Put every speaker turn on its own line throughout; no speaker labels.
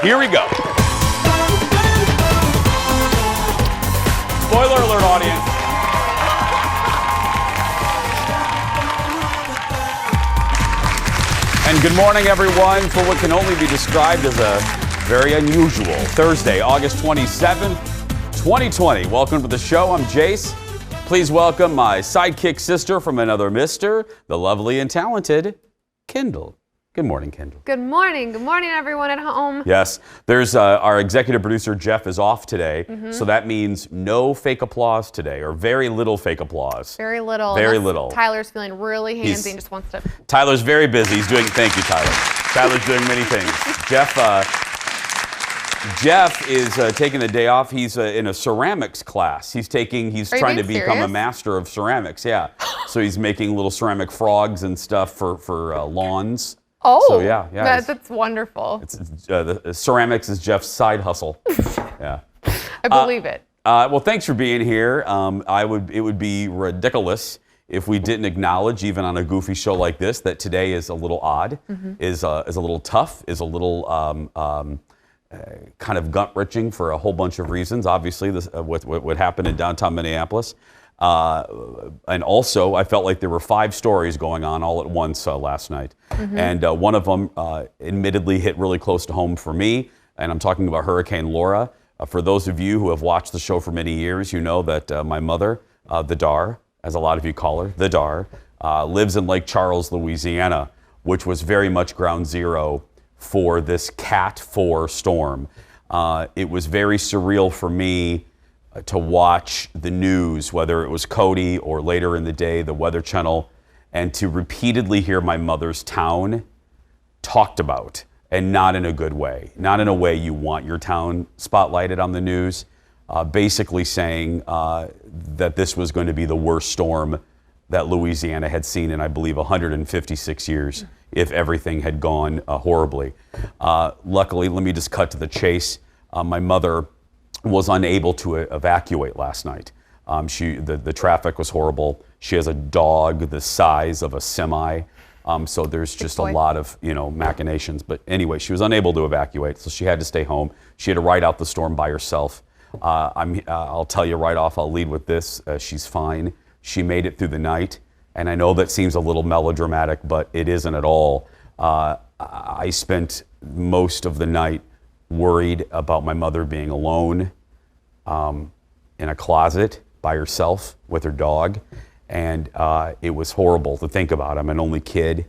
Here we go. Spoiler alert, audience. And good morning, everyone, for what can only be described as a very unusual Thursday, August 27th, 2020. Welcome to the show. I'm Jace. Please welcome my sidekick sister from another mister, the lovely and talented Kendall. Good morning, Kendall.
Good morning. Good morning, everyone at home.
Yes. There's our executive producer, Jeff, is off today. So that means no fake applause today, or very little fake applause.
Very little.
Very little.
Tyler's feeling really handsy and just wants to...
Tyler's very busy. He's doing... Thank you, Tyler. Tyler's doing many things. Jeff is taking the day off. He's in a ceramics class. He's trying to become a master of ceramics. Yeah. So he's making little ceramic frogs and stuff for lawns.
Oh,
so yeah.
That's wonderful.
The ceramics is Jeff's side hustle. Yeah.
I believe it.
Well, thanks for being here. It would be ridiculous if we didn't acknowledge, even on a goofy show like this, that today is a little odd, is a little tough, is a little kind of gut-wrenching for a whole bunch of reasons. Obviously, this what happened in downtown Minneapolis. And also, I felt like there were 5 stories going on all at once last night. And one of them admittedly hit really close to home for me, and I'm talking about Hurricane Laura. For those of you who have watched the show for many years, you know that my mother, the Dar, as a lot of you call her, the Dar, lives in Lake Charles, Louisiana, which was very much ground zero for this Cat 4 storm. It was very surreal for me to watch the news, whether it was Cody or later in the day, the Weather Channel, and to repeatedly hear my mother's town talked about, and not in a good way, not in a way you want your town spotlighted on the news, basically saying that this was going to be the worst storm that Louisiana had seen in, I believe, 156 years, if everything had gone horribly. Luckily, let me just cut to the chase. My mother was unable to evacuate last night. The traffic was horrible. She has a dog the size of a semi, so there's just a lot of machinations. But anyway, she was unable to evacuate, so she had to stay home. She had to ride out the storm by herself. I'll tell you right off. I'll lead with this. She's fine. She made it through the night, and I know that seems a little melodramatic, but it isn't at all. I spent most of the night worried about my mother being alone in a closet by herself with her dog, and it was horrible to think about. I'm an only kid,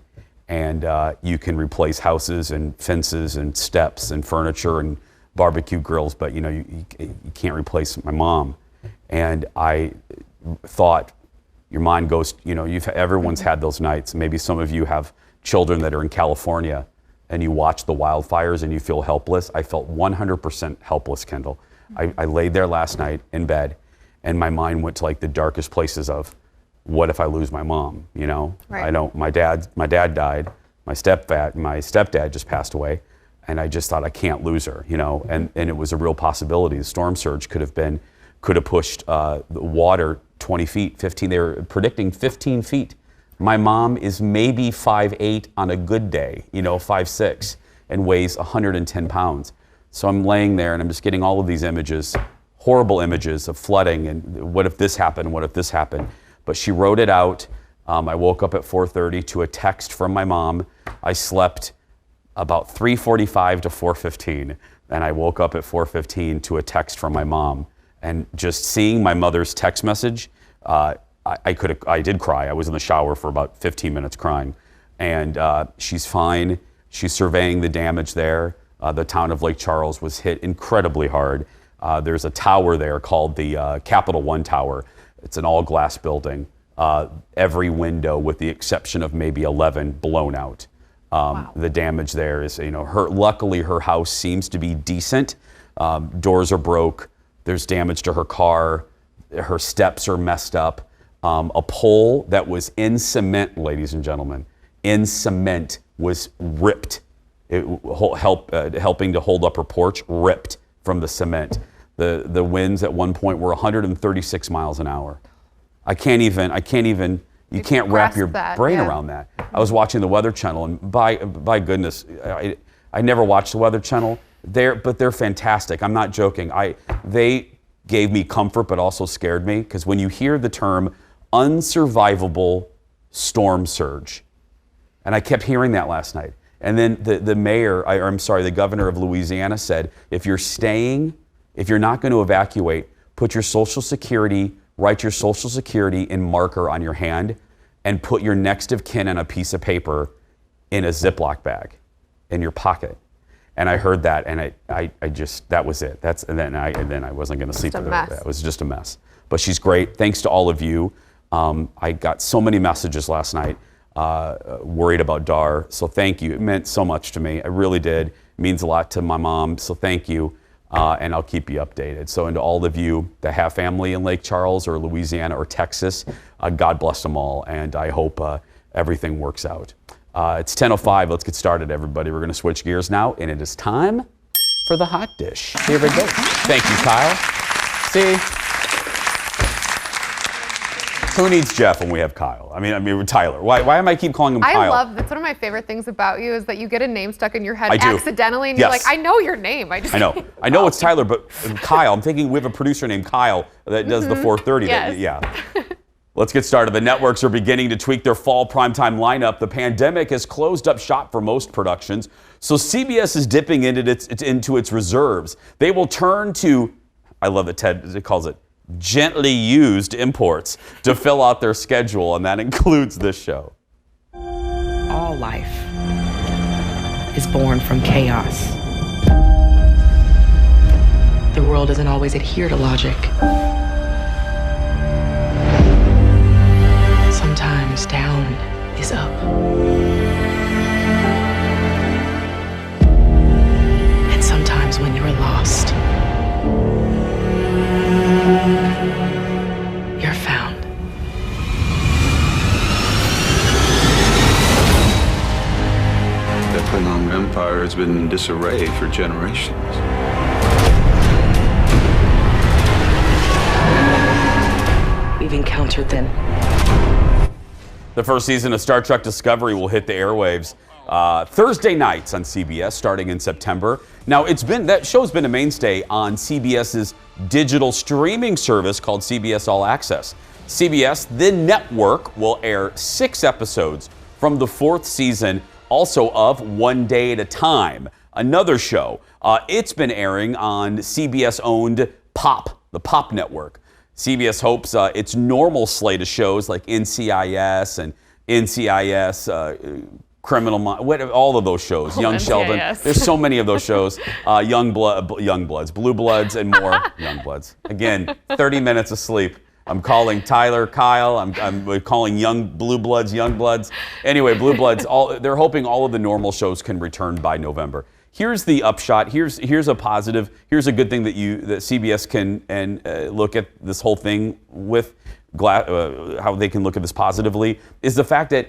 and you can replace houses and fences and steps and furniture and barbecue grills, but you can't replace my mom. And I thought, your mind goes, everyone's had those nights. Maybe some of you have children that are in California and you watch the wildfires and you feel helpless. I felt 100% helpless, Kendall. I laid there last night in bed, and my mind went to like the darkest places of, what if I lose my mom? Right. I don't. My dad died. My stepdad just passed away, and I just thought, I can't lose her. And it was a real possibility. The storm surge could have pushed the water 20 feet, 15. They were predicting 15 feet. My mom is maybe 5'8" on a good day, 5'6", and weighs 110 pounds. So I'm laying there and I'm just getting all of these images, horrible images of flooding, and what if this happened, what if this happened? But she wrote it out. I woke up at 4:30 to a text from my mom. I slept about 3:45 to 4:15, and I woke up at 4:15 to a text from my mom. And just seeing my mother's text message, I did cry. I was in the shower for about 15 minutes crying. And she's fine. She's surveying the damage there. The town of Lake Charles was hit incredibly hard. There's a tower there called the Capital One Tower. It's an all-glass building. Every window, with the exception of maybe 11, blown out. Wow. The damage there is, luckily her house seems to be decent. Doors are broke. There's damage to her car. Her steps are messed up. A pole that was in cement, ladies and gentlemen, in cement, was ripped. Helping to hold up her porch, ripped from the cement. The winds at one point were 136 miles an hour. You can't wrap your brain around that. I was watching the Weather Channel, and by goodness, I never watched the Weather Channel, They're fantastic. I'm not joking. They gave me comfort, but also scared me, because when you hear the term unsurvivable storm surge, and I kept hearing that last night. And then the governor of Louisiana said, if you're not going to evacuate, write your social security in marker on your hand and put your next of kin on a piece of paper in a Ziploc bag in your pocket. And I heard that, and I just, that was it. And then I wasn't going to sleep with her. It was just a mess. But she's great. Thanks to all of you. I got so many messages last night worried about Dar. So thank you. It meant so much to me. It really did. It means a lot to my mom. So thank you. And I'll keep you updated. So, and to all of you that have family in Lake Charles or Louisiana or Texas, God bless them all. And I hope everything works out. It's 10:05. Let's get started, everybody. We're going to switch gears now, and it is time for the hot dish. Here we go. Thank you, Kyle. See? Who needs Jeff when we have Kyle? I mean Tyler. Why am I keep calling him Kyle?
That's one of my favorite things about you is that you get a name stuck in your head
I do.
accidentally, and you're like, I know your name. I
know it's Tyler, but Kyle. I'm thinking we have a producer named Kyle that does the 4:30.
Yes.
Yeah. Let's get started. The networks are beginning to tweak their fall primetime lineup. The pandemic has closed up shop for most productions, so CBS is dipping into its reserves. They will turn to, I love that Ted calls it, gently used imports to fill out their schedule, and that includes this show.
All life is born from chaos. The world doesn't always adhere to logic. Sometimes down is up. And sometimes when you're lost, you're found.
The Klingon Empire has been in disarray for generations.
We've encountered them.
The first season of Star Trek Discovery will hit the airwaves Thursday nights on CBS starting in September. Now, that show's been a mainstay on CBS's digital streaming service called CBS All Access. CBS, the network, will air 6 episodes from the 4th season, also of One Day at a Time, another show. It's been airing on CBS-owned Pop, the Pop network. CBS hopes its normal slate of shows like NCIS and NCIS, Criminal Minds, all of those shows, Young Sheldon. There's so many of those shows. Young Bloods, Blue Bloods, and more Young Bloods. Again, 30 minutes of sleep. I'm calling Tyler Kyle. I'm calling Blue Bloods, Young Bloods. Anyway, Blue Bloods. They're hoping all of the normal shows can return by November. Here's the upshot. Here's a positive. Here's a good thing that CBS can look at this whole thing with how they can look at this positively is the fact that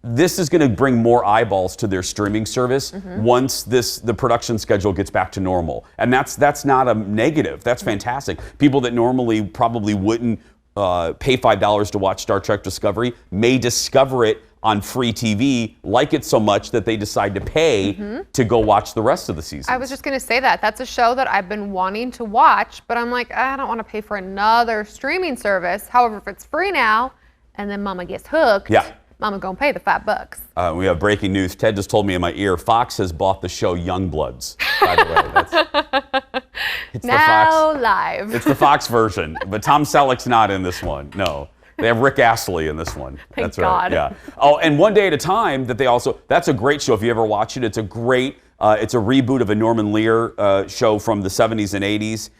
this is going to bring more eyeballs to their streaming service once the production schedule gets back to normal. And that's not a negative. That's fantastic. People that normally probably wouldn't pay $5 to watch Star Trek Discovery may discover it on free TV, like it so much that they decide to pay to go watch the rest of the season.
I was just going to say that. That's a show that I've been wanting to watch, but I'm like, I don't want to pay for another streaming service. However, if it's free now, and then Mama gets hooked, Mama gonna pay the $5.
We have breaking news. Ted just told me in my ear, Fox has bought the show Young Bloods, by the way. It's
now the Fox, live.
It's the Fox version, but Tom Selleck's not in this one. No. They have Rick Astley in this one.
Thank
That's right.
God.
Yeah. Oh, and One Day at a Time that's a great show if you ever watch it. It's a great, it's a reboot of a Norman Lear show from the 70s and 80s.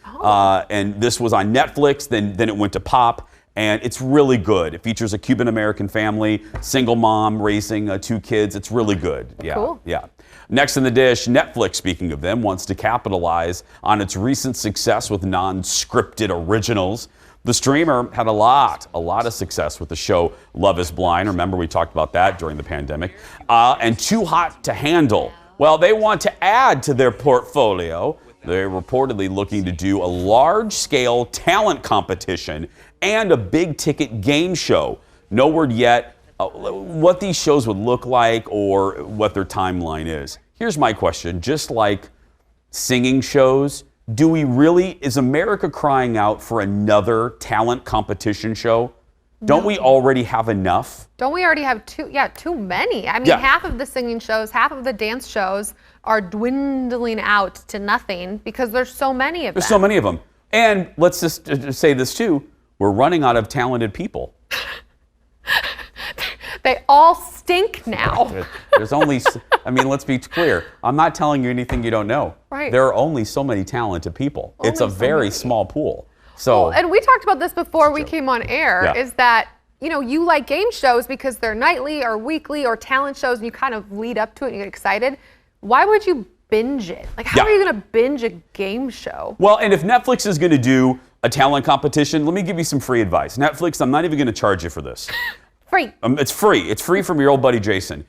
And this was on Netflix, then it went to Pop. And it's really good. It features a Cuban-American family, single mom raising 2 kids. It's really good. Yeah.
Cool.
Yeah. Next in the dish, Netflix, speaking of them, wants to capitalize on its recent success with non-scripted originals. The streamer had a lot of success with the show Love is Blind. Remember, we talked about that during the pandemic. And Too Hot to Handle. Well, they want to add to their portfolio. They're reportedly looking to do a large-scale talent competition and a big-ticket game show. No word yet what these shows would look like or what their timeline is. Here's my question. Just like singing shows. Do we really, is America crying out for another talent competition show? Don't we already have enough?
Don't we already have too many? I mean, half of the singing shows, half of the dance shows are dwindling out to nothing because there's so many of them.
There's so many of them. And let's just say this too, we're running out of talented people.
They all stink now.
There's only, I mean, let's be clear. I'm not telling you anything you don't know.
Right.
There are only so many talented people. It's a very small pool. So,
and we talked about this before we came on air, is that, you know, you like game shows because they're nightly or weekly or talent shows and you kind of lead up to it and you get excited. Why would you binge it? Like, how are you going to binge a game show?
Well, and if Netflix is going to do a talent competition, let me give you some free advice. Netflix, I'm not even going to charge you for this.
Free.
It's free. It's free from your old buddy Jason.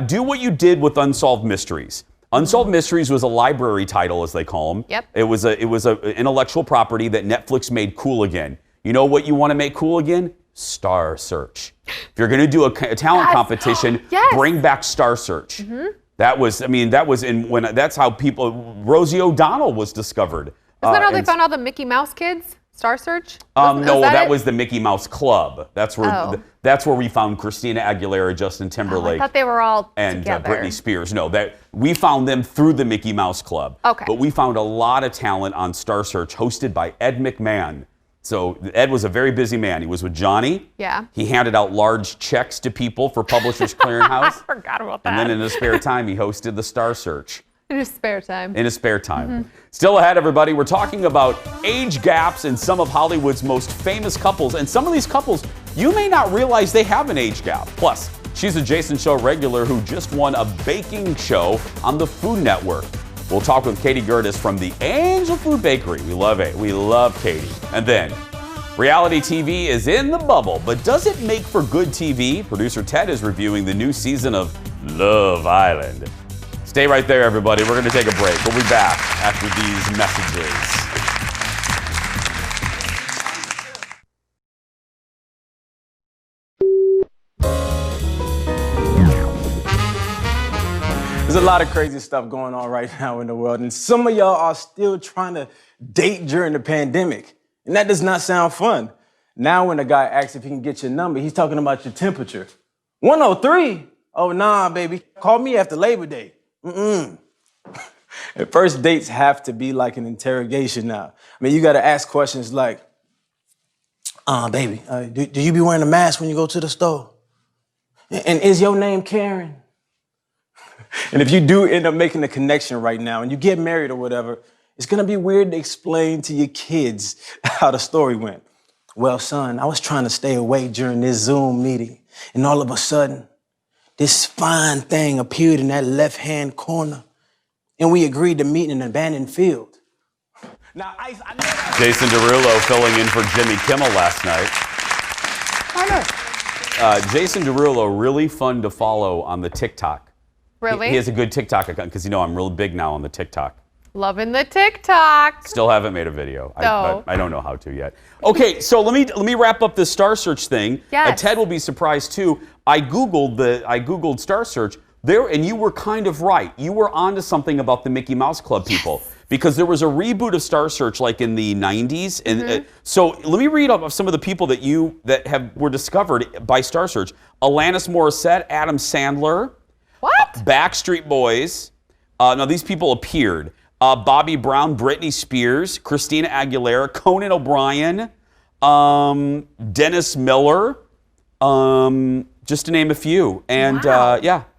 Do what you did with Unsolved Mysteries. Unsolved Mysteries was a library title, as they call them.
Yep.
It was a intellectual property that Netflix made cool again. You know what you want to make cool again? Star Search. If you're going to do a talent competition, bring back Star Search. That was, I mean, that was that's how Rosie O'Donnell was discovered.
Isn't that how they found all the Mickey Mouse kids? Star Search?
No, that was the Mickey Mouse Club. That's where we found Christina Aguilera, Justin Timberlake.
I thought they were all
and
together.
Britney Spears. No, that we found them through the Mickey Mouse Club.
Okay.
But we found a lot of talent on Star Search, hosted by Ed McMahon. So Ed was a very busy man. He was with Johnny.
Yeah.
He handed out large checks to people for Publishers Clearinghouse.
I forgot about that.
And then in his spare time, he hosted the Star Search.
In his spare time.
In his spare time. Still ahead, everybody, we're talking about age gaps in some of Hollywood's most famous couples. And some of these couples, you may not realize they have an age gap. Plus, she's a Jason Show regular who just won a baking show on the Food Network. We'll talk with Katie Gerdes from the Angel Food Bakery. We love it. We love Katie. And then, reality TV is in the bubble, but does it make for good TV? Producer Ted is reviewing the new season of Love Island. Stay right there, everybody. We're going to take a break. We'll be back after these messages.
There's a lot of crazy stuff going on right now in the world, and some of y'all are still trying to date during the pandemic, and that does not sound fun. Now when a guy asks if he can get your number, he's talking about your temperature. 103? Oh, nah, baby. Call me after Labor Day. And first dates have to be like an interrogation now. I mean, you got to ask questions like, baby, do you be wearing a mask when you go to the store? And is your name Karen? And if you do end up making a connection right now and you get married or whatever, it's going to be weird to explain to your kids how the story went. Well, son, I was trying to stay awake during this Zoom meeting, and all of a sudden, this fine thing appeared in that left-hand corner, and we agreed to meet in an abandoned field. Now, I know
Jason Derulo filling in for Jimmy Kimmel last night. Jason Derulo, really fun to follow on the TikTok.
Really?
He has a good TikTok account because, you know, I'm real big now on the TikTok.
Loving the TikTok.
Still haven't made a video.
No.
I don't know how to yet. Okay, so let me wrap up this Star Search thing.
Yes.
Ted will be surprised too. I googled Star Search there, and you were kind of right. You were onto something about the Mickey Mouse Club people. Because there was a reboot of Star Search like in the 90s. And so let me read off some of the people that were discovered by Star Search. Alanis Morissette, Adam Sandler.
What?
Backstreet Boys. Now these people appeared. Bobby Brown, Britney Spears, Christina Aguilera, Conan O'Brien, Dennis Miller, just to name a few. And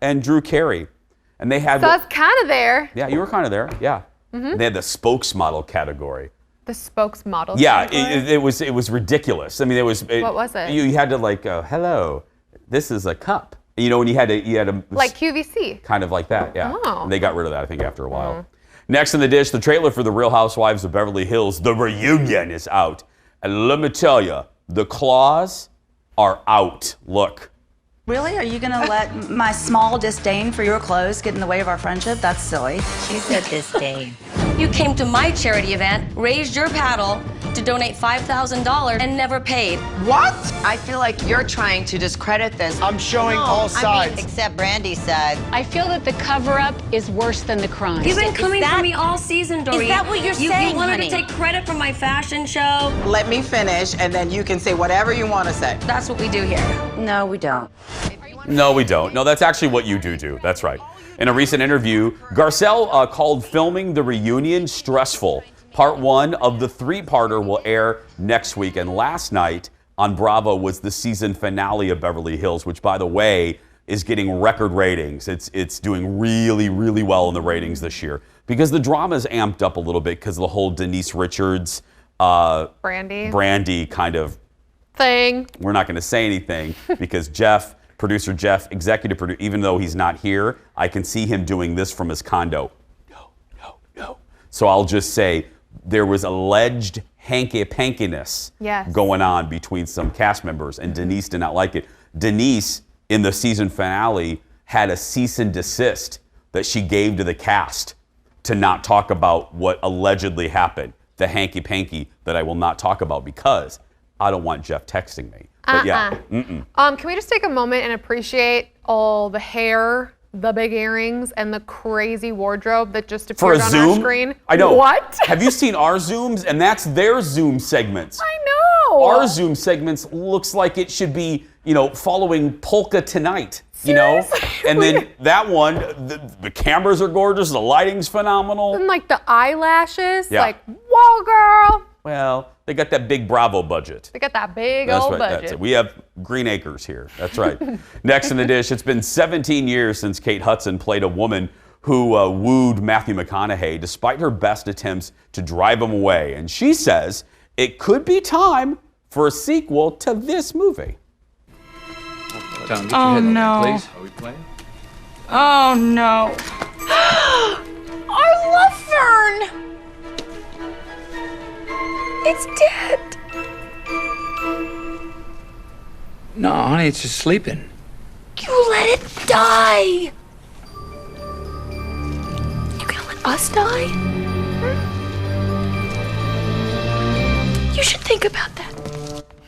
and Drew Carey. And they had.
So I was kind of there.
Yeah, you were kind of there. Yeah. They had the spokesmodel category.
The spokesmodel.
Yeah, it was ridiculous. I mean,
what was it?
You had to like, hello, this is a cup. You know, and you had to
like QVC.
Kind of like that, yeah.
Oh.
And they got rid of that, I think, after a while. Next in the dish, the trailer for The Real Housewives of Beverly Hills, The Reunion, is out. And let me tell you, the claws are out. Look.
Really? Are you going to let my small disdain for your clothes get in the way of our friendship? That's silly.
She said disdain. You came to my charity event, raised your paddle to donate $5,000 and never paid.
What? I feel like you're trying to discredit this.
I'm showing all sides.
Except Brandy's side.
I feel that the cover-up is worse than the crime.
You've been coming for me all season, Dory.
Is that what you're saying,
You wanted
honey?
to take credit for my fashion show.
Let me finish, and then you can say whatever you want to say.
That's what we do here.
No, we don't.
No, we don't. No, that's actually what you do. That's right. In a recent interview, Garcelle called filming the reunion stressful. Part 1 of the 3-parter will air next week. And last night on Bravo was the season finale of Beverly Hills, which, by the way, is getting record ratings. It's doing really, really well in the ratings this year because the drama's amped up a little bit because of the whole Denise Richards, Brandy kind of
thing.
We're not going to say anything because producer Jeff, executive producer, even though he's not here, I can see him doing this from his condo. No. So I'll just say there was alleged hanky-pankiness going on between some cast members, and Denise did not like it. Denise, in the season finale, had a cease and desist that she gave to the cast to not talk about what allegedly happened, the hanky-panky that I will not talk about because I don't want Jeff texting me. But
Can we just take a moment and appreciate all the hair, the big earrings, and the crazy wardrobe that just appeared on our screen?
I know.
What?
Have you seen our Zooms? And that's their Zoom segments.
I know.
Our Zoom segments looks like it should be, following Polka Tonight.
Seriously?
And then that one, the cameras are gorgeous, the lighting's phenomenal.
And like the eyelashes, like, whoa, girl.
Well, they got that big Bravo budget.
They got that big
That's
old
right,
budget.
That's it. We have green acres here. That's right. Next in the dish, it's been 17 years since Kate Hudson played a woman who wooed Matthew McConaughey despite her best attempts to drive him away. And she says it could be time for a sequel to this movie.
Tom, get your head on that, please. Are we playing?
Oh, no.
Our love fern! It's dead.
No, honey, it's just sleeping.
You let it die. You gonna let us die? You should think about that.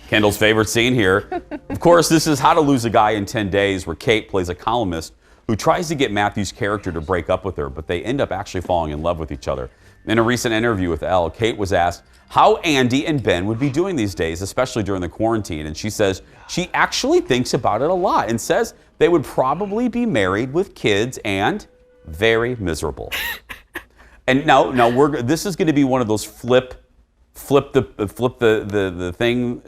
Kendall's favorite scene here. Of course, this is How to Lose a Guy in 10 Days, where Kate plays a columnist who tries to get Matthew's character to break up with her, but they end up actually falling in love with each other. In a recent interview with Elle, Kate was asked how Andy and Ben would be doing these days, especially during the quarantine. And she says she actually thinks about it a lot and says they would probably be married with kids and very miserable. And now this is going to be one of those flip the thing.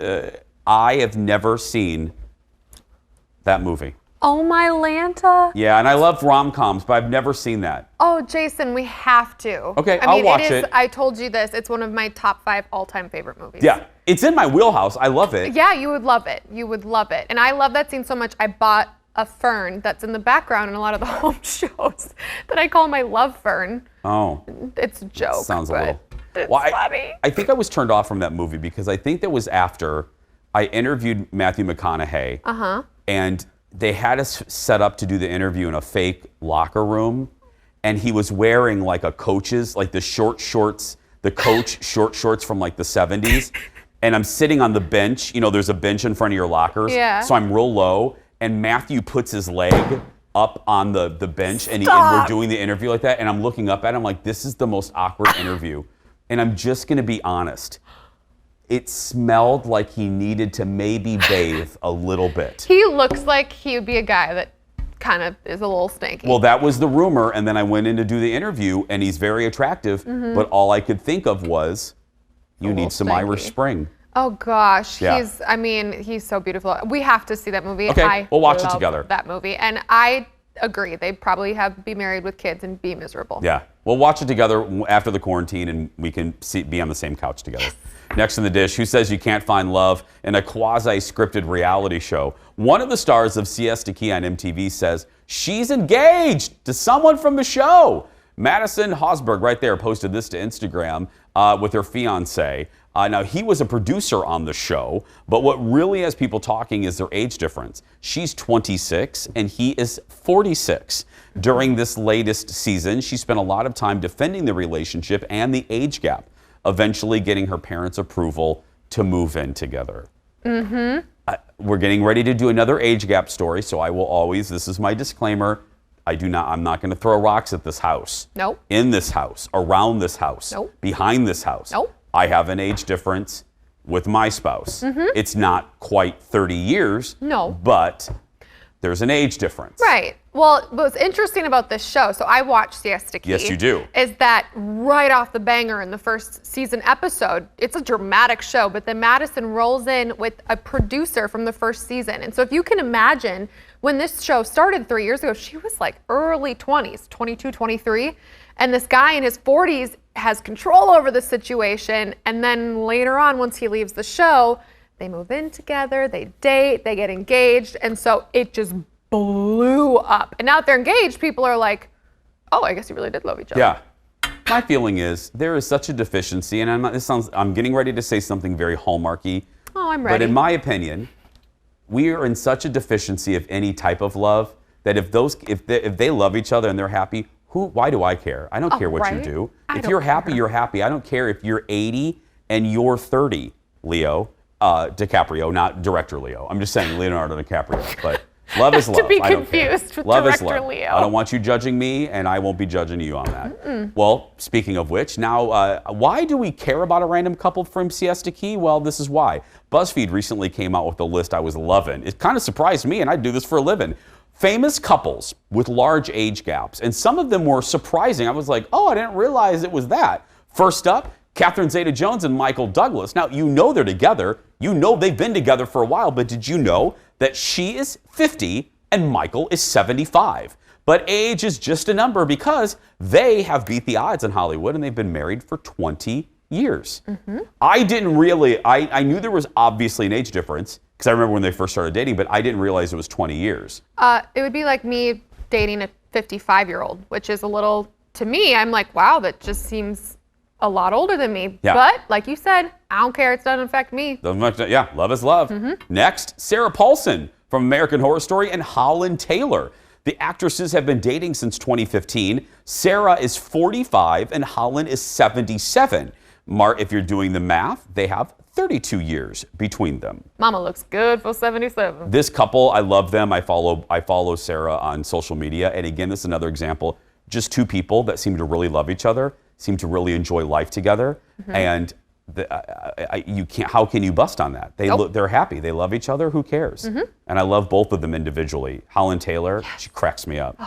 I have never seen that movie.
Oh my Lanta.
Yeah, and I love rom-coms, but I've never seen that.
Oh, Jason, we have to.
Okay, I'll watch it.
I told you this. It's one of my top 5 all-time favorite movies.
Yeah, it's in my wheelhouse. I love it.
Yeah, you would love it. You would love it. And I love that scene so much, I bought a fern that's in the background in a lot of the home shows that I call my love fern.
Oh.
It's a joke.
Sounds a
but
little.
It's
Well,
funny.
I think I was turned off from that movie because I think that was after I interviewed Matthew McConaughey. And they had us set up to do the interview in a fake locker room. And he was wearing like a coach's, like the short shorts, the coach short shorts from like the 70s. And I'm sitting on the bench. There's a bench in front of your lockers.
Yeah.
So I'm real low. And Matthew puts his leg up on the bench. And we're doing the interview like that. And I'm looking up at him like, this is the most awkward interview. And I'm just going to be honest. It smelled like he needed to maybe bathe a little bit.
He looks like he would be a guy that kind of is a little stanky.
Well, that was the rumor, and then I went in to do the interview, and he's very attractive, but all I could think of was, you need some Irish Spring.
Oh gosh,
Yeah.
he's so beautiful. We have to see that movie.
Okay, we'll watch it
love
together.
That movie, and I agree. They probably be married with kids and be miserable.
Yeah, we'll watch it together after the quarantine, and we can be on the same couch together. Yes. Next in the dish, who says you can't find love in a quasi-scripted reality show? One of the stars of Siesta Key on MTV says she's engaged to someone from the show. Madison Hosberg right there posted this to Instagram. with her fiance. Now, he was a producer on the show, but what really has people talking is their age difference. She's 26 and he is 46. During this latest season, she spent a lot of time defending the relationship and the age gap, eventually getting her parents' approval to move in together. We're getting ready to do another age gap story, so I will always, this is my disclaimer, I'm not going to throw rocks at this house.
Nope.
In this house, around this house,
Nope.
behind this house.
Nope.
I have an age difference with my spouse. It's not quite 30 years.
No.
But there's an age difference.
Right. Well, what's interesting about this show, so I watch Siesta Key.
Yes, you do.
Is that right off the banger in the first season episode, it's a dramatic show, but then Madison rolls in with a producer from the first season. And so if you can imagine, when this show started 3 years ago, she was like early 20s, 22, 23. And this guy in his 40s has control over the situation. And then later on, once he leaves the show, they move in together, they date, they get engaged. And so it just blew up. And now that they're engaged, people are like, oh, I guess you really did love each other.
Yeah. My feeling is there is such a deficiency, and I'm getting ready to say something very hallmarky.
Oh, I'm ready.
But in my opinion, we are in such a deficiency of any type of love that if they love each other and they're happy, why do I care? I don't care what you do. If you're happy, you're happy. I don't care if you're 80 and you're 30, Leo. DiCaprio, not director Leo. I'm just saying Leonardo DiCaprio. But love is love.
To be
I don't care.
confused with
love
director
is love.
Leo.
I don't want you judging me, and I won't be judging you on that. Well, speaking of which, now, why do we care about a random couple from Siesta Key? Well, this is why. BuzzFeed recently came out with a list I was loving. It kind of surprised me, and I do this for a living. Famous couples with large age gaps, and some of them were surprising. I was like, oh, I didn't realize it was that. First up, Catherine Zeta-Jones and Michael Douglas. Now, you know they're together. You know they've been together for a while, but did you know that she is 50 and Michael is 75? But age is just a number because they have beat the odds in Hollywood and they've been married for 20 years. I didn't really, I knew there was obviously an age difference because I remember when they first started dating, but I didn't realize it was 20 years.
It would be like me dating a 55-year-old, which is a little, to me, I'm like, wow, that just seems a lot older than me.
Yeah.
But like you said, I don't care. It doesn't affect me.
Yeah, love is love. Next, Sarah Paulson from American Horror Story and Holland Taylor. The actresses have been dating since 2015. Sarah is 45 and Holland is 77. If you're doing the math, they have 32 years between them.
Mama looks good for 77.
This couple, I love them. I follow Sarah on social media. And again, this is another example. Just two people that seem to really love each other, seem to really enjoy life together. And how can you bust on that? They're happy. They love each other. Who cares? And I love both of them individually. Holland Taylor, she cracks me up.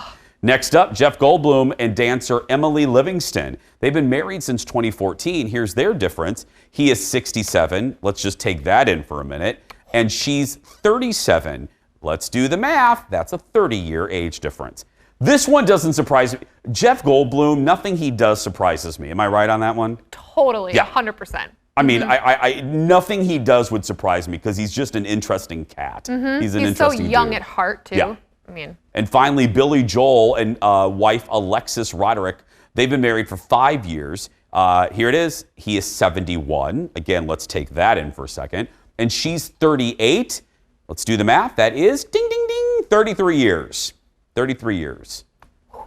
Next up, Jeff Goldblum and dancer Emily Livingston. They've been married since 2014. Here's their difference. He is 67. Let's just take that in for a minute. And she's 37. Let's do the math. That's a 30-year age difference. This one doesn't surprise me. Jeff Goldblum, nothing he does surprises me. Am I right on that one?
Totally,
Yeah.
100%.
I mean, nothing he does would surprise me because he's just an interesting cat. He's an interesting
so young
dude.
at heart, too.
Yeah.
I mean.
And finally, Billy Joel and wife Alexis Roderick, they've been married for 5 years. Here it is. He is 71. Again, let's take that in for a second. And she's 38. Let's do the math. That is, ding, ding, ding, 33 years. 33 years.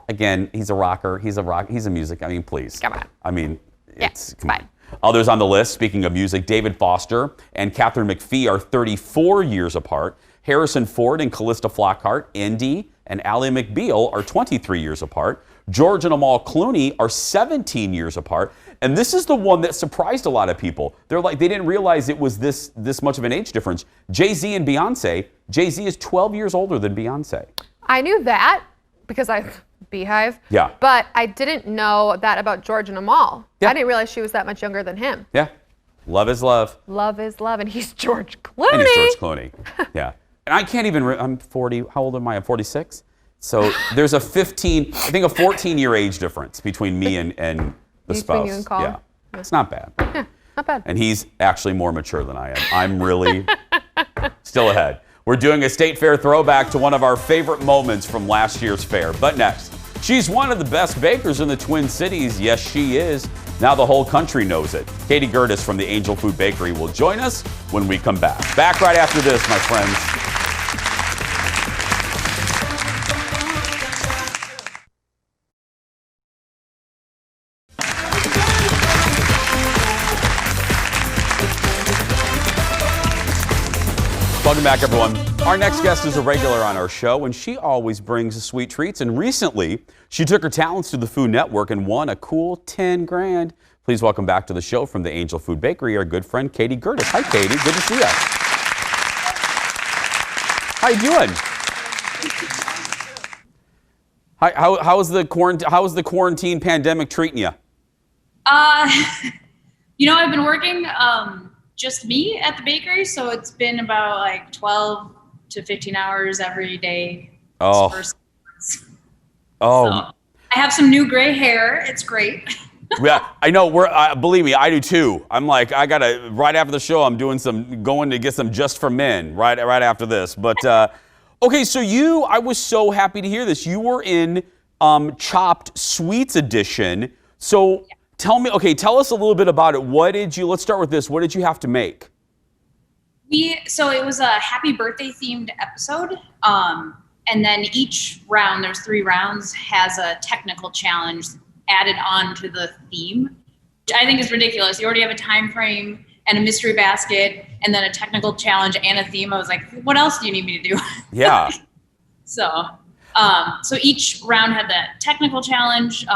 Again, he's a rocker. He's a music. I mean, please.
Come on.
I mean,
it's
come on. Others on the list, speaking of music, David Foster and Catherine McPhee are 34 years apart. Harrison Ford and Callista Flockhart, Indy, and Ally McBeal are 23 years apart. George and Amal Clooney are 17 years apart. And this is the one that surprised a lot of people. They didn't realize it was this much of an age difference. Jay-Z and Beyonce. Jay-Z is 12 years older than Beyonce.
I knew that because Beehive.
Yeah.
But I didn't know that about George and Amal.
Yeah.
I didn't realize she was that much younger than him.
Yeah. Love is love.
Love is love. And he's George Clooney.
And he's George Clooney. Yeah. And I can't even, I'm 40, how old am I? I'm 46. So there's a 14-year age difference between me and the spouse.
Between you and Colin?
Yeah. It's not bad.
Yeah, not bad.
And he's actually more mature than I am. I'm really still ahead. We're doing a State Fair throwback to one of our favorite moments from last year's fair. But next, She's one of the best bakers in the Twin Cities. Yes, she is. Now the whole country knows it. Katie Gerdes from the Angel Food Bakery will join us when we come back. Back right after this, my friends. Welcome back, everyone. Our next guest is a regular on our show, and she always brings sweet treats. And recently, she took her talents to the Food Network and won a cool 10 grand. Please welcome back to the show from the Angel Food Bakery, our good friend, Katie Gerdes. Hi, Katie. Good to see you. How you doing? Hi, how's the quarantine pandemic treating you?
I've been working just me at the bakery, so it's been about like 12 to 15 hours every day.
Oh.
So
I
have some new gray hair. It's great.
Yeah, I know. Believe me, I do too. I'm like, right after the show, I'm going to get some Just for Men right after this. But okay, so I was so happy to hear this. You were in Chopped Sweets edition. So. Yeah. Tell us a little bit about it. Let's start with this. What did you have to make?
So it was a happy birthday themed episode. And then each round, there's 3 rounds, has a technical challenge added on to the theme, which I think is ridiculous. You already have a time frame and a mystery basket and then a technical challenge and a theme. I was like, what else do you need me to do?
Yeah.
So each round had that technical challenge.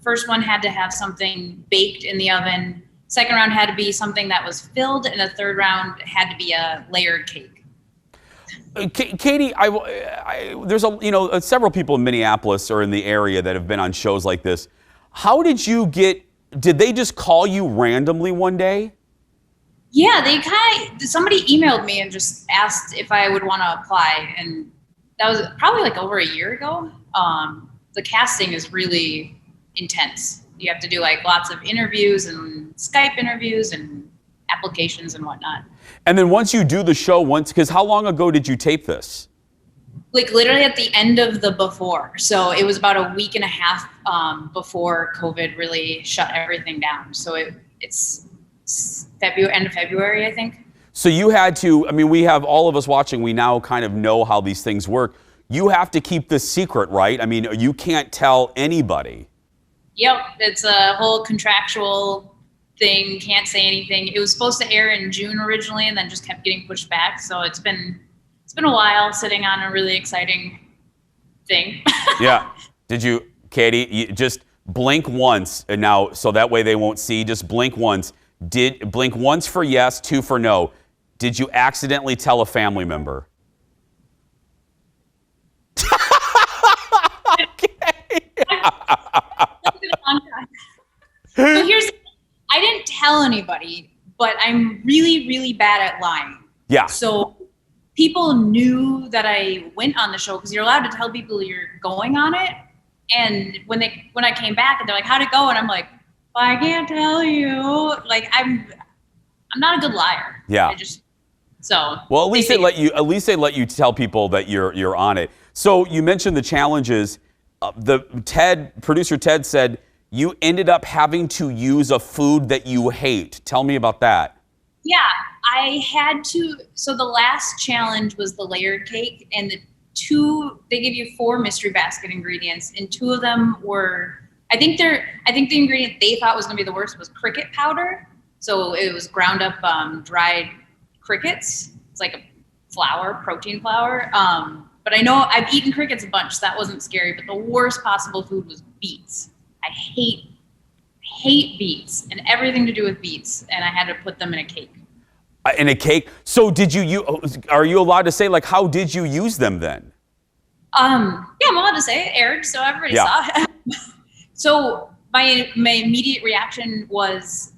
First one had to have something baked in the oven. Second round had to be something that was filled, and the third round had to be a layered cake.
Katie, there's several people in Minneapolis or in the area that have been on shows like this. How did they just call you randomly one day?
Yeah, somebody emailed me and just asked if I would want to apply, and that was probably like over a year ago. The casting is really intense. You have to do like lots of interviews and Skype interviews and applications and whatnot.
And then once you do the show because how long ago did you tape this?
Like literally at the end of the before. So it was about a week and a half before COVID really shut everything down. So it's end of February, I think.
So you had to, we have all of us watching, we now kind of know how these things work. You have to keep this secret, right? You can't tell anybody.
Yep, it's a whole contractual thing, can't say anything. It was supposed to air in June originally and then just kept getting pushed back. So it's been a while sitting on a really exciting thing. Yeah.
Did you, Katie, you just blink once and now so that way they won't see, just blink once. Blink once for yes, 2 for no. Did you accidentally tell a family member?
So I didn't tell anybody, but I'm really, really bad at lying.
Yeah.
So people knew that I went on the show because you're allowed to tell people you're going on it. And when I came back and they're like, how'd it go? And I'm like, well, I can't tell you. Like I'm not a good liar.
Yeah. Well, at least they let you tell people that you're on it. So you mentioned the challenges. Producer Ted said you ended up having to use a food that you hate. Tell me about that.
Yeah, I had to. So the last challenge was the layered cake, and they give you 4 mystery basket ingredients, and 2 of them were, I think the ingredient they thought was going to be the worst was cricket powder. So it was ground up dried crickets. It's like a protein flour. But I know I've eaten crickets a bunch, so that wasn't scary. But the worst possible food was beets. I hate beets and everything to do with beets, and I had to put them in a cake.
In a cake? So are you allowed to say, like, how did you use them then?
Yeah, I'm allowed to say it aired, so everybody saw it. So my immediate reaction was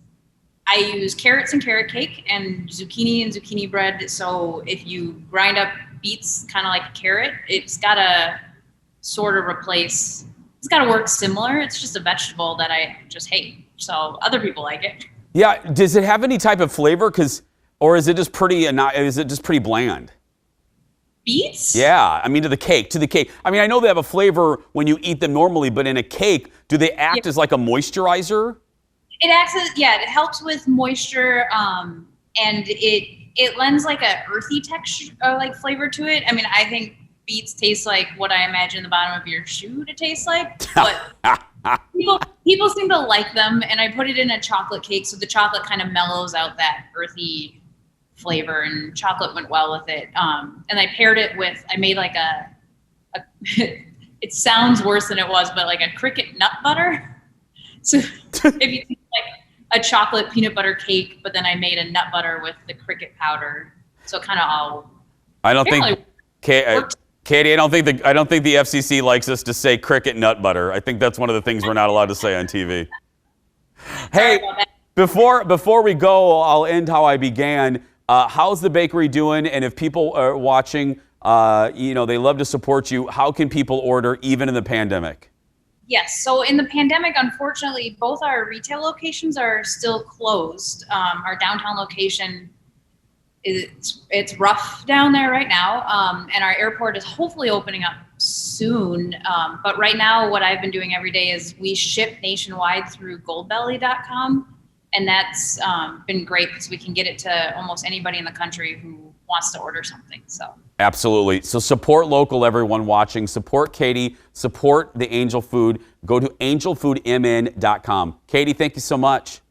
I use carrots and carrot cake and zucchini bread. So if you grind up beets kind of like a carrot, it's got to sort of replace, it's got to work similar. It's just a vegetable that I just hate. So other people like it.
Yeah. Does it have any type of flavor? Or is it just pretty bland?
beets?
Yeah, I mean to the cake. I mean, I know they have a flavor when you eat them normally, but in a cake, do they act as like a moisturizer?
It acts as, it helps with moisture, and it lends like a earthy texture, like flavor to it. I mean, I think beets taste like what I imagine the bottom of your shoe to taste like, but people seem to like them, and I put it in a chocolate cake, so the chocolate kind of mellows out that earthy flavor, and chocolate went well with it. And I paired it with, I made like a it sounds worse than it was, but like a cricket nut butter. So if you think like a chocolate peanut butter cake, but then I made a nut butter with the cricket powder, so kind of all.
I don't think, Katie. I don't think the FCC likes us to say cricket nut butter. I think that's one of the things we're not allowed to say on TV. Hey, before we go, I'll end how I began. How's the bakery doing? And if people are watching, they love to support you. How can people order even in the pandemic?
Yes. So in the pandemic, unfortunately, both our retail locations are still closed. Our downtown location, it's rough down there right now. And our airport is hopefully opening up soon. But right now, what I've been doing every day is we ship nationwide through goldbelly.com. And that's been great because we can get it to almost anybody in the country who wants to order something. So
absolutely. So support local, everyone watching. Support Katie. Support the Angel Food. Go to angelfoodmn.com. Katie, thank you so much.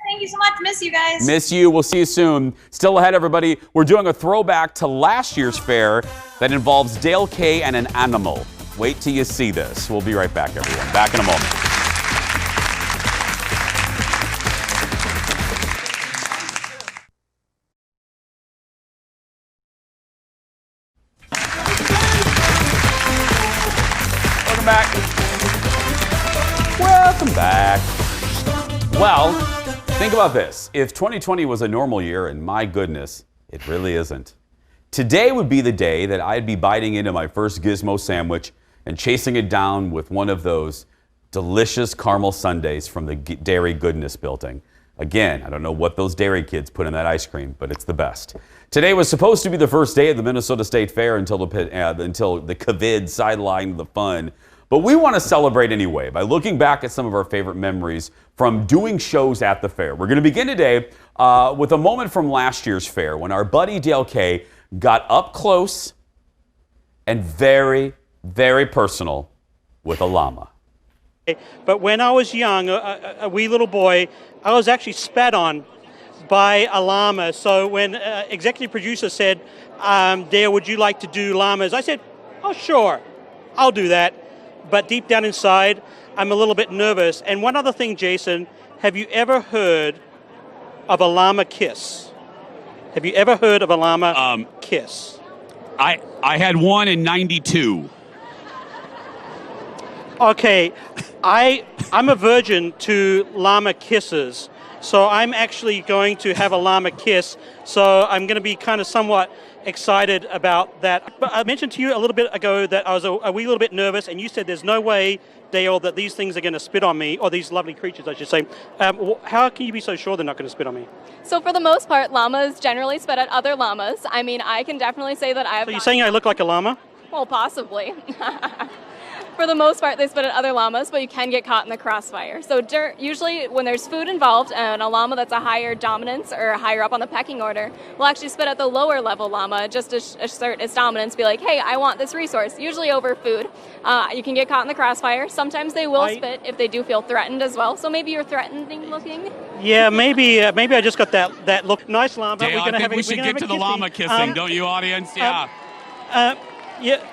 Thank you so much. Miss you guys.
Miss you. We'll see you soon. Still ahead, everybody. We're doing a throwback to last year's fair that involves Dale K and an animal. Wait till you see this. We'll be right back, everyone. Back in a moment. Welcome back. Well, think about this. If 2020 was a normal year, and my goodness, it really isn't. Today would be the day that I'd be biting into my first Gizmo sandwich and chasing it down with one of those delicious caramel sundaes from the Dairy Goodness building. Again, I don't know what those dairy kids put in that ice cream, but it's the best. Today was supposed to be the first day of the Minnesota State Fair until the COVID sidelined the fun. But we want to celebrate anyway by looking back at some of our favorite memories from doing shows at the fair. We're going to begin today with a moment from last year's fair when our buddy Dale K got up close and very, very personal with a llama.
But when I was young, a wee little boy, I was actually spat on by a llama. So when executive producer said, Dale, would you like to do llamas? I said, oh, sure, I'll do that. But deep down inside, I'm a little bit nervous. And one other thing, Jason, have you ever heard of a llama kiss? Have you ever heard of a llama kiss?
I had one in 92.
Okay, I'm a virgin to llama kisses. So I'm actually going to have a llama kiss. So I'm going to be kind of somewhat excited about that. But I mentioned to you a little bit ago that I was a wee little bit nervous, and you said there's no way, Dale, that these things are going to spit on me, or these lovely creatures, I should say. How can you be so sure they're not going to spit on me?
So for the most part, llamas generally spit at other llamas. I mean, I can definitely say that I have...
So you're saying I look like a llama?
Well, possibly. For the most part, they spit at other llamas, but you can get caught in the crossfire. So usually when there's food involved and a llama that's a higher dominance or higher up on the pecking order will actually spit at the lower level llama just to assert its dominance, be like, hey, I want this resource, usually over food. You can get caught in the crossfire. Sometimes they will spit if they do feel threatened as well. So maybe you're threatening looking.
Yeah, maybe I just got that look. Nice llama.
Dale, I think we should get to the llama kissing, don't you, audience? Yeah.
Yeah.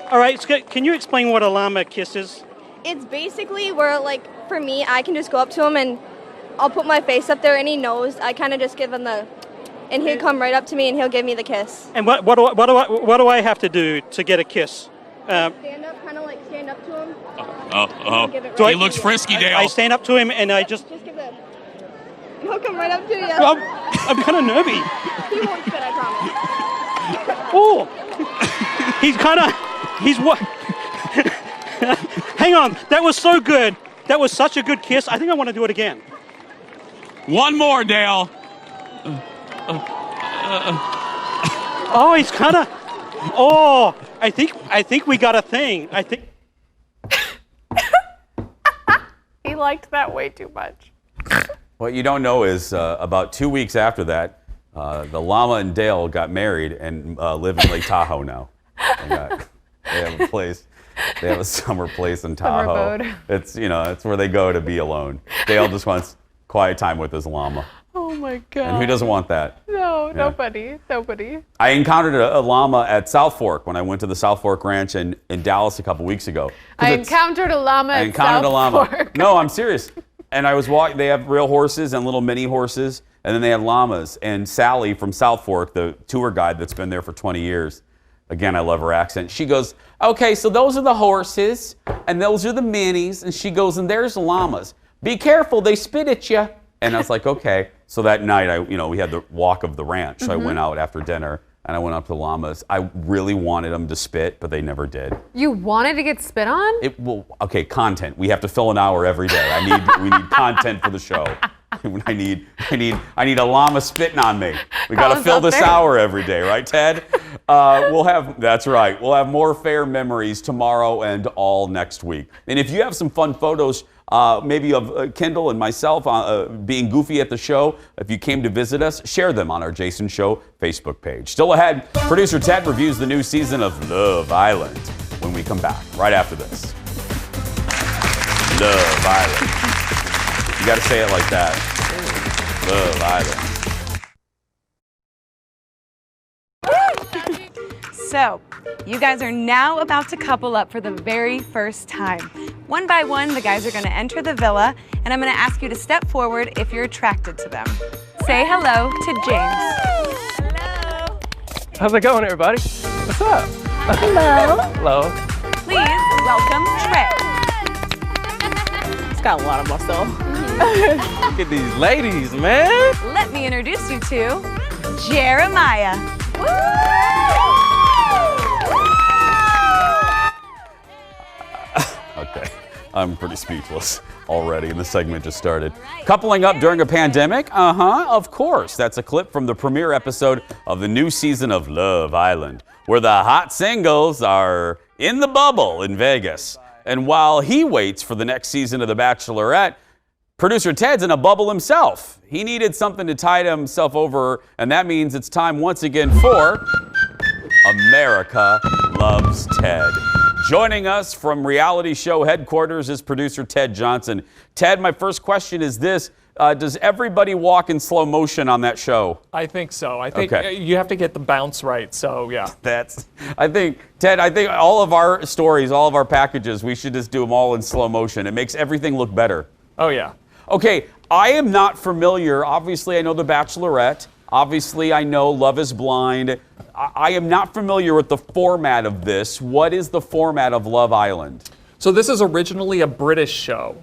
All right, can you explain what a llama kiss is?
It's basically where, like, for me, I can just go up to him and I'll put my face up there and he knows. I kind of just give him and he'll come right up to me and he'll give me the kiss.
And what do I have to do to get a kiss?
Stand up, kind of like stand up to him.
He looks frisky, Dale.
I stand up to him and I just
give the... He'll come right up to you.
I'm kind of nervy.
He won't spit, I promise.
Oh, he's what? Hang on, that was so good. That was such a good kiss. I think I want to do it again.
One more, Dale.
Oh, Oh, I think we got a thing. I think.
He liked that way too much.
What you don't know is about 2 weeks after that, the llama and Dale got married and live in Lake Tahoe now. They have a place. They have a summer place in Tahoe. It's it's where they go to be alone. Dale just wants quiet time with his llama.
Oh my God.
And who doesn't want that?
No,
Yeah.
nobody.
I encountered a llama at South Fork when I went to the South Fork Ranch in Dallas a couple weeks ago.
I encountered a llama at South Fork.
No, I'm serious. And I was walking. They have real horses and little mini horses, and then they have llamas. And Sally from South Fork, the tour guide that's been there for 20 years, again, I love her accent. She goes, "Okay, so those are the horses, and those are the minis." And she goes, "And there's the llamas. Be careful, they spit at you." And I was like, okay. So that night, we had the walk of the ranch. So I went out after dinner and I went up to the llamas. I really wanted them to spit, but they never did.
You wanted to get spit on?
Okay, content. We have to fill an hour every day. We need content for the show. I need a llama spitting on me. We got to fill this hour every day, right, Ted? That's right. We'll have more fair memories tomorrow and all next week. And if you have some fun photos, maybe of Kendall and myself being goofy at the show, if you came to visit us, share them on our Jason Show Facebook page. Still ahead, producer Ted reviews the new season of Love Island when we come back, right after this. Love Island. You got to say it like that. Love Island.
So, you guys are now about to couple up for the very first time. One by one, the guys are going to enter the villa, and I'm going to ask you to step forward if you're attracted to them. Say hello to James. Hello.
How's it going, everybody? What's up?
Hello.
Hello.
Please welcome Trey.
It's got a lot of muscle. Look at these ladies, man.
Let me introduce you to Jeremiah.
Okay, I'm pretty speechless already, and the segment just started. Coupling up during a pandemic? Of course. That's a clip from the premiere episode of the new season of Love Island, where the hot singles are in the bubble in Vegas. And while he waits for the next season of The Bachelorette, producer Ted's in a bubble himself. He needed something to tide himself over, and that means it's time once again for America Loves Ted. Joining us from reality show headquarters is producer Ted Johnson. Ted, my first question is this. Does everybody walk in slow motion on that show?
I think so. I think you have to get the bounce right, so yeah.
Ted, I think all of our stories, all of our packages, we should just do them all in slow motion. It makes everything look better.
Oh, yeah.
Okay, I am not familiar. Obviously, I know The Bachelorette. Obviously, I know Love is Blind. I am not familiar with the format of this. What is the format of Love Island?
So this is originally a British show.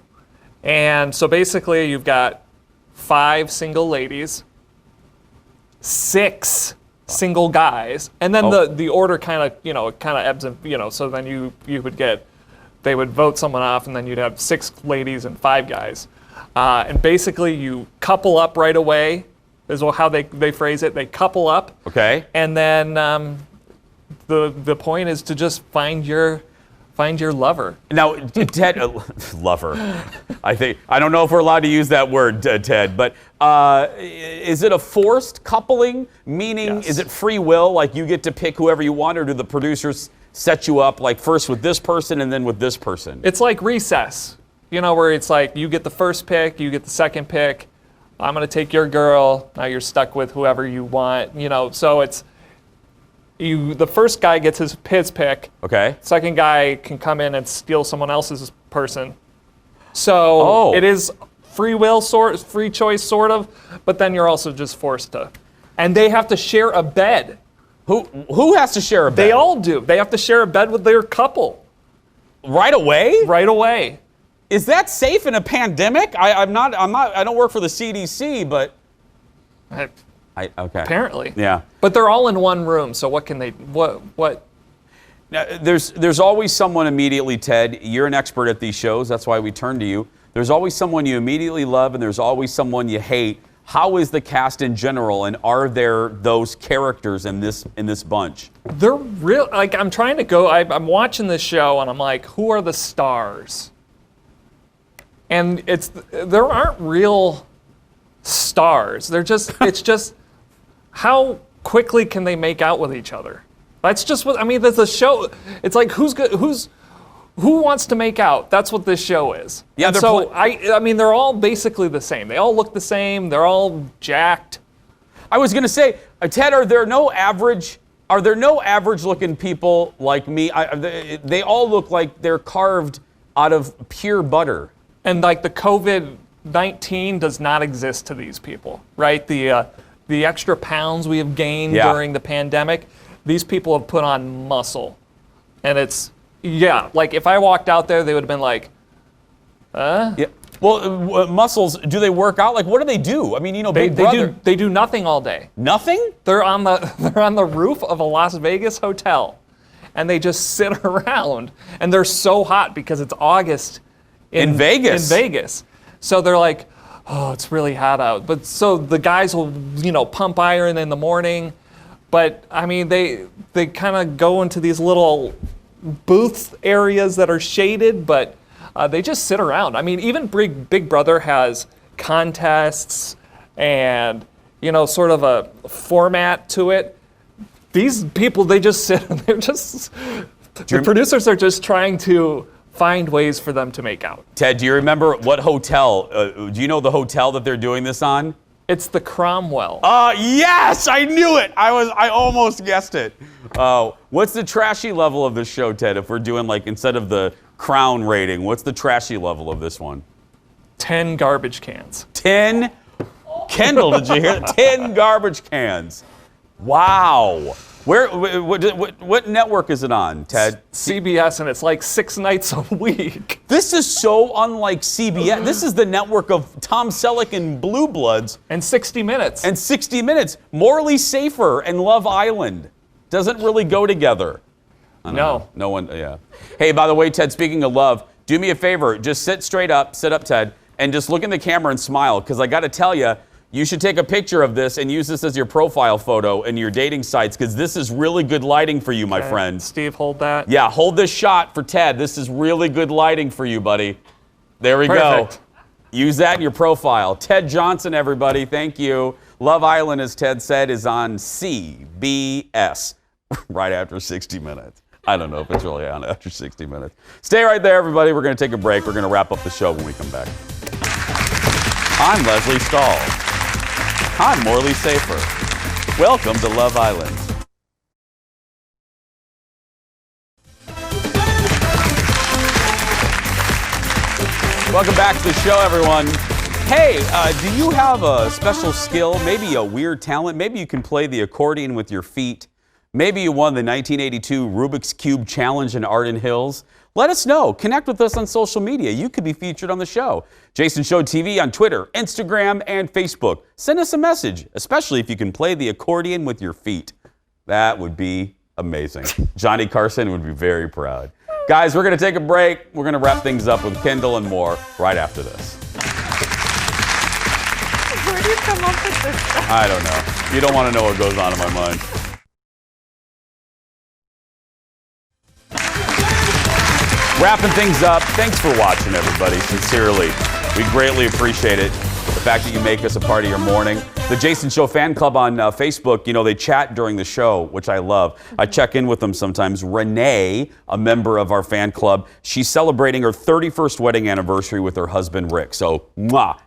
And so basically you've got 5 single ladies, 6 single guys, and then the order kind of ebbs and, so then you would get, they would vote someone off, and then you'd have 6 ladies and 5 guys. And basically you couple up right away, is how they phrase it. They couple up.
Okay.
And then the point is to just find your lover.
Now, Ted, lover. I don't know if we're allowed to use that word, Ted, but is it a forced coupling? Meaning,
Yes.
Is it free will? Like you get to pick whoever you want, or do the producers set you up like first with this person and then with this person?
It's like Recess, where it's like you get the first pick, you get the second pick. I'm going to take your girl. Now you're stuck with whoever you want. So it's the first guy gets his pick.
Okay.
Second guy can come in and steal someone else's person. So it is free will, free choice, sort of. But then you're also just forced to, and they have to share a bed.
Who has to share a bed?
They all do. They have to share a bed with their couple.
Right away?
Right away.
Is that safe in a pandemic? I don't work for the CDC, but okay.
Apparently.
Yeah.
But they're all in one room, so what can they what?
Now, there's always someone immediately, Ted. You're an expert at these shows. That's why we turn to you. There's always someone you immediately love, and there's always someone you hate. how is the cast in general, and are there those characters in this bunch?
They're real. Like, I'm trying to go. I'm watching this show, and I'm like, who are the stars? And there aren't real stars. It's just how quickly can they make out with each other? That's just what I mean. There's a show. It's like who wants to make out? That's what this show is.
Yeah.
I mean, they're all basically the same. They all look the same. They're all jacked.
I was gonna say, Ted, are there no average looking people like me? They all look like they're carved out of pure butter.
And like the COVID-19 does not exist to these people, right? The extra pounds we have gained during the pandemic, these people have put on muscle. And like if I walked out there, they would have been like,
Yeah. Well, muscles, do they work out? Like, what do they do? I mean,
they do nothing all day.
Nothing?
They're on the roof of a Las Vegas hotel, and they just sit around. And they're so hot because it's August
in Vegas.
So they're like, oh, it's really hot out. But so the guys will, pump iron in the morning. But I mean, they kind of go into these little booth areas that are shaded, but they just sit around. I mean, even Big Brother has contests and, sort of a format to it. These people, they just sit and the producers are just trying to find ways for them to make out.
Ted, do you remember what hotel? Do you know the hotel that they're doing this on?
It's the Cromwell.
Yes, I knew it. I almost guessed it. What's the trashy level of this show, Ted? If we're doing instead of the Crown rating, what's the trashy level of this one?
10 garbage cans.
10? Kendall, did you hear? 10 garbage cans. Wow. What network is it on, Ted?
CBS, and it's like 6 nights a week.
This is so unlike CBS. This is the network of Tom Selleck and Blue Bloods.
And 60 Minutes.
And 60 Minutes. Morally Safer and Love Island. Doesn't really go together.
No.
No one, yeah. Hey, by the way, Ted, speaking of love, do me a favor. Just sit up, Ted, and just look in the camera and smile, because I got to tell you, you should take a picture of this and use this as your profile photo in your dating sites, because this is really good lighting for you, my friend.
Steve, hold that.
Yeah, hold this shot for Ted. This is really good lighting for you, buddy. There we
Perfect.
go. Use that in your profile. Ted Johnson, everybody. Thank you. Love Island, as Ted said, is on CBS right after 60 Minutes. I don't know if it's really on after 60 Minutes. Stay right there, everybody. We're going to take a break. We're going to wrap up the show when we come back. I'm Leslie Stahl. I'm Morley Safer. Welcome to Love Island. Welcome back to the show, everyone. Hey, do you have a special skill, maybe a weird talent? Maybe you can play the accordion with your feet. Maybe you won the 1982 Rubik's Cube Challenge in Arden Hills. Let us know. Connect with us on social media. You could be featured on the show. Jason Show TV on Twitter, Instagram, and Facebook. Send us a message, especially if you can play the accordion with your feet. That would be amazing. Johnny Carson would be very proud. Guys, we're going to take a break. We're going to wrap things up with Kendall and more right after this.
Where do you come up with this stuff?
I don't know. You don't want to know what goes on in my mind. Wrapping things up. Thanks for watching, everybody. Sincerely, we greatly appreciate it. The fact that you make us a part of your morning. The Jason Show fan club on Facebook, they chat during the show, which I love. I check in with them sometimes. Renee, a member of our fan club, she's celebrating her 31st wedding anniversary with her husband, Rick. So,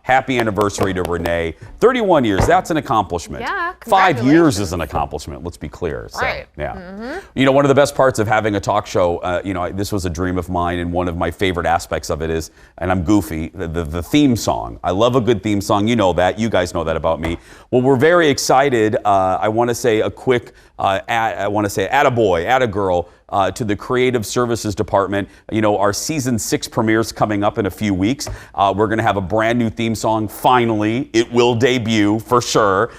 happy anniversary to Renee. 31 years, that's an accomplishment.
Yeah,
5 years is an accomplishment, let's be clear. So,
right.
Yeah.
Mm-hmm.
One of the best parts of having a talk show, this was a dream of mine, and one of my favorite aspects of it is, and I'm goofy, the theme song. I love a good theme song. You know that. You guys know that about me. Well, we're very excited. I want to say a quick, attaboy, attagirl to the Creative Services Department. Our season 6 premiere's coming up in a few weeks. We're going to have a brand new theme song. Finally, it will debut for sure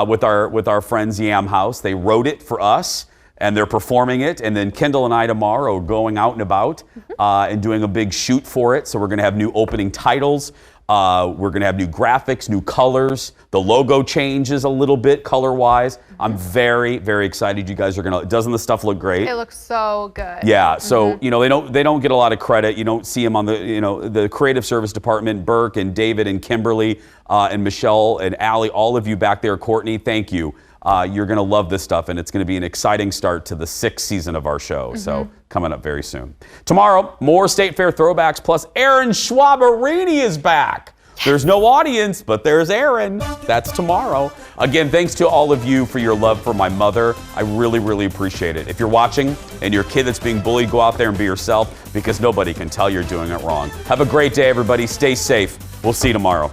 with our friends Yam House. They wrote it for us, and they're performing it. And then Kendall and I tomorrow are going out and about and doing a big shoot for it. So we're going to have new opening titles. We're going to have new graphics, new colors. The logo changes a little bit color-wise. I'm very, very excited. You guys are going to, doesn't the stuff look great?
It looks so good.
Yeah, so, you know, they don't get a lot of credit. You don't see them on the, you know, the creative service department, Burke and David and Kimberly and Michelle and Allie, all of you back there, Courtney, thank you. You're going to love this stuff, and it's going to be an exciting start to the 6th season of our show. So coming up very soon. Tomorrow, more State Fair throwbacks, plus Aaron Schwaberini is back. There's no audience, but there's Aaron. That's tomorrow. Again, thanks to all of you for your love for my mother. I really, really appreciate it. If you're watching and your kid that's being bullied, go out there and be yourself, because nobody can tell you're doing it wrong. Have a great day, everybody. Stay safe. We'll see you tomorrow.